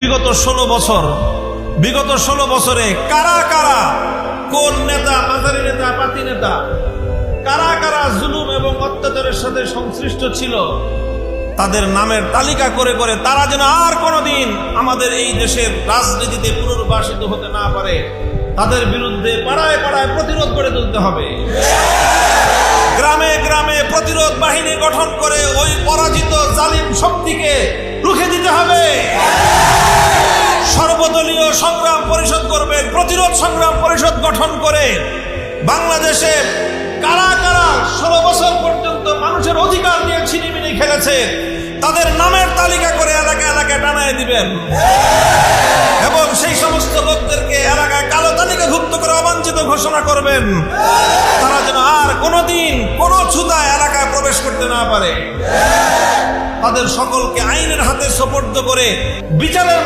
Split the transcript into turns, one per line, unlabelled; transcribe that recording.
বিগত 16 বছরে কারা কারা, কোন নেতা, মাঝারি নেতা, পাতি নেতা, কারা কারা জুলুম এবং অত্যাচারের সাথে সংশ্লিষ্ট ছিল, তাদের নামের তালিকা করে করে তারা যেন আর কোনোদিন আমাদের এই দেশের রাজনীতিতে পুনর্বাসিত হতে না পারে, তাদের বিরুদ্ধে পাড়ায় পাড়ায় প্রতিরোধ গড়ে তুলতে হবে। গ্রামে গ্রামে প্রতিরোধ বাহিনী গঠন করে ওই পরাজিত জালিম শক্তিকে রুখে দিতে হবে। সর্বদলীয় সংগ্রাম পরিষদ করবেন, প্রতিরোধ সংগ্রাম পরিষদ গঠন করে বাংলাদেশে কারা কারা 16 বছর পর্যন্ত মানুষের অধিকার নিয়ে ছিনিমিনি খেলেছে তাদের নামের তালিকা করে এলাকা এলাকায় টানায় দিবেন এবং সেই সমস্ত লোকদেরকে এলাকায় কালো তালিকাভুক্ত করে অবাঞ্ছিত ঘোষণা করবেন। তারা যেন আর কোনোদিন কোনো ছুতা এলাকায় প্রবেশ করতে না পারে। তাদের সকলকে আইনের হাতে সোপর্দ করে বিচারের